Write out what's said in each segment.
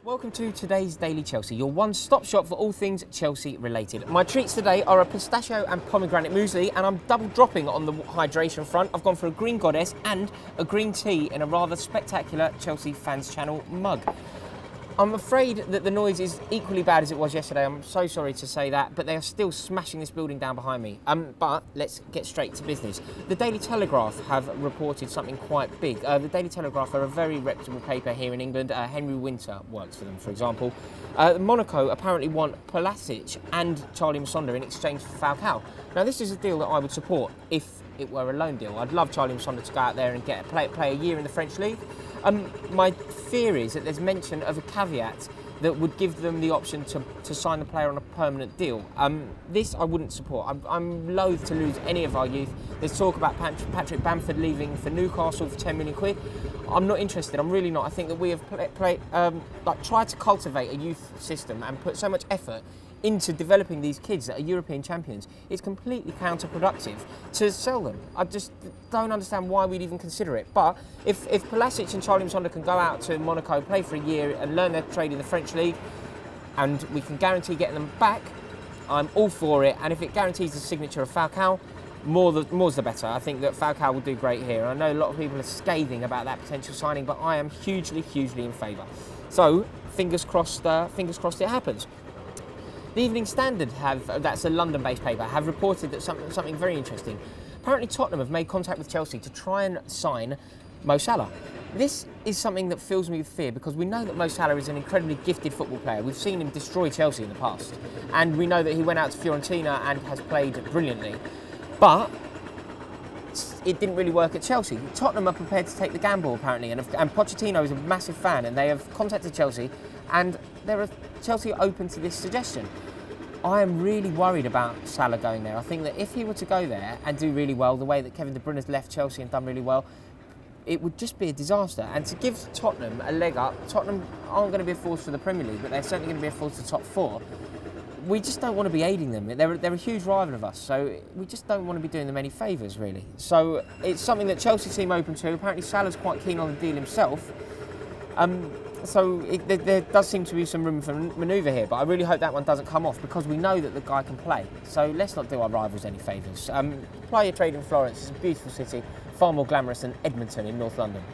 Welcome to today's Daily Chelsea, your one-stop shop for all things Chelsea related. My treats today are a pistachio and pomegranate muesli, and I'm double dropping on the hydration front. I've gone for a green goddess and a green tea in a rather spectacular Chelsea Fans Channel mug. I'm afraid that the noise is equally bad as it was yesterday. I'm so sorry to say that, but they are still smashing this building down behind me. But let's get straight to business. The Daily Telegraph have reported something quite big. The Daily Telegraph are a very reputable paper here in England. Henry Winter works for them, for example. Monaco apparently want Pulisic and Charlie Musonda in exchange for Falcao. Now, this is a deal that I would support if it were a loan deal. I'd love Charlie Musonda to go out there and get play a year in the French league. My fear is that there's mention of a caveat that would give them the option to sign the player on a permanent deal. This I wouldn't support. I'm loath to lose any of our youth. There's talk about Patrick Bamford leaving for Newcastle for 10 million quid. I'm not interested. I'm really not. I think that we have tried to cultivate a youth system and put so much effort into developing these kids that are European champions. It's completely counterproductive to sell them. I just don't understand why we'd even consider it. But if Pulisic and Charlie Musonda can go out to Monaco, play for a year and learn their trade in the French league, and we can guarantee getting them back, I'm all for it. And if it guarantees the signature of Falcao, more's the better. I think that Falcao will do great here. I know a lot of people are scathing about that potential signing, but I am hugely in favour. So fingers crossed it happens. The Evening Standard that's a London-based paper, have reported that something very interesting. Apparently Tottenham have made contact with Chelsea to try and sign Mo Salah. This is something that fills me with fear because we know that Mo Salah is an incredibly gifted football player. We've seen him destroy Chelsea in the past, and we know that he went out to Fiorentina and has played brilliantly. But it didn't really work at Chelsea. Tottenham are prepared to take the gamble apparently, and Pochettino is a massive fan, and they have contacted Chelsea, and Chelsea are open to this suggestion. I am really worried about Salah going there. I think that if he were to go there and do really well, the way that Kevin De Bruyne has left Chelsea and done really well, it would just be a disaster. And to give Tottenham a leg up, Tottenham aren't going to be a force for the Premier League, but they're certainly going to be a force for the top four. We just don't want to be aiding them. They're a huge rival of us, so we just don't want to be doing them any favours, really. So it's something that Chelsea seem open to. Apparently Salah's quite keen on the deal himself. So there does seem to be some room for manoeuvre here, but I really hope that one doesn't come off because we know that the guy can play. So let's not do our rivals any favours. Apply your trade in Florence. It's a beautiful city, far more glamorous than Edmonton in North London.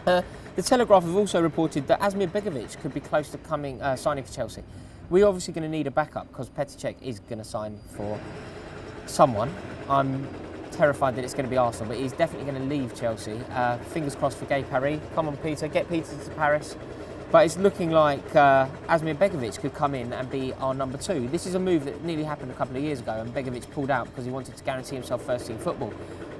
The Telegraph have also reported that Asmir Begovic could be close to signing for Chelsea. We're obviously going to need a backup because Petr Cech is going to sign for someone. I'm terrified that it's going to be Arsenal, but he's definitely going to leave Chelsea. Fingers crossed for Gay Paris. Come on, Peter, get Peter to Paris. But it's looking like Asmir Begovic could come in and be our number two. This is a move that nearly happened a couple of years ago, and Begovic pulled out because he wanted to guarantee himself first-team football.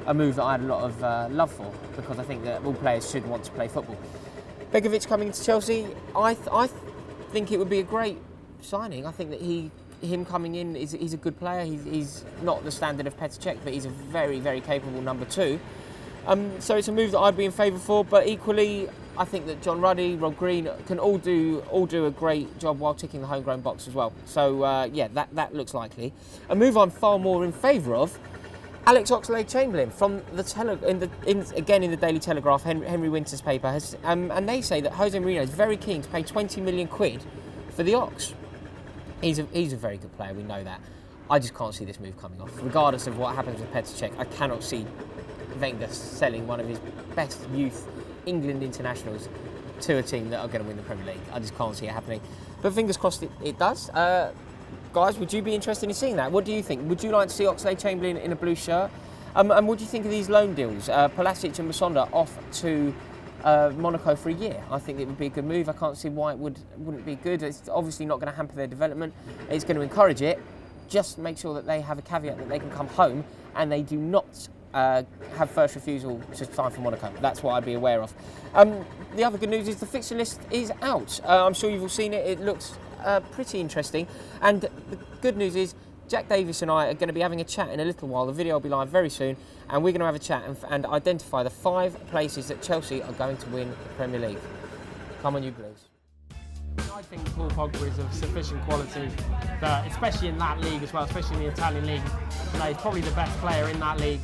A move that I had a lot of love for because I think that all players should want to play football. Begovic coming to Chelsea, I think it would be a great signing. I think that him coming in, he's a good player. He's not the standard of Petr Cech, but he's a very capable number two. So it's a move that I'd be in favour for, but equally I think that John Ruddy, Rob Green can all do a great job while ticking the homegrown box as well. So yeah, that looks likely. A move I'm far more in favour of, Alex Oxlade-Chamberlain from the again in the Daily Telegraph, Henry Winter's paper, and they say that Jose Mourinho is very keen to pay 20 million quid for the Ox. He's a very good player, we know that. I just can't see this move coming off. Regardless of what happens with Petr Cech, I cannot see Wenger selling one of his best youth England internationals to a team that are going to win the Premier League. I just can't see it happening. But fingers crossed it does. Guys, would you be interested in seeing that? What do you think? Would you like to see Oxlade-Chamberlain in a blue shirt? And what do you think of these loan deals? Pulisic and Musonda off to Monaco for a year. I think it would be a good move. I can't see why it wouldn't be good. It's obviously not going to hamper their development. It's going to encourage it. Just make sure that they have a caveat that they can come home and they do not have first refusal to sign for Monaco. That's what I'd be aware of. The other good news is the fixture list is out. I'm sure you've all seen it. It looks pretty interesting. And the good news is Jack Davis and I are going to be having a chat in a little while. The video will be live very soon, and we're going to have a chat and identify the 5 places that Chelsea are going to win the Premier League. Come on, you Blues. I think Paul Pogba is of sufficient quality that, especially in that league as well, especially in the Italian league, he's probably the best player in that league.